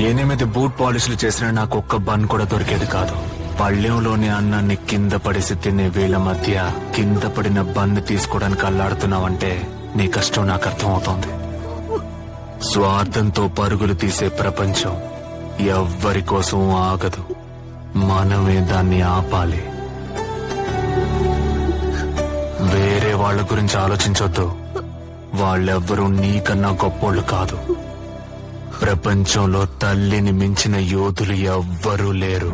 8 boot పాలిష్లు చేసిన నాకు ఒక్క బన్ కూడా దొరికేది కాదు. పళ్ళెంలోని అన్నాన్ని కింద పడేసి తినే వేళ్ల మధ్య కింద పడిన బన్ను తీసుకోవడానికి అల్లాడుతున్నావంటే నీ కష్టం నాకు అర్థమవుతోంది. స్వార్థంతో పరుగులు తీసే ప్రపంచం ఎవ్వరి కోసం ఆగదు. మనమే దాన్ని ఆపాలి. వేరే వాళ్ళ గురించి ఆలోచించొద్దు. వాళ్ళెవ్వరూ నీకన్నా గొప్పోళ్ళు కాదు. ప్రపంచంలో తల్లిని మించిన యోధులు ఎవ్వరూ లేరు.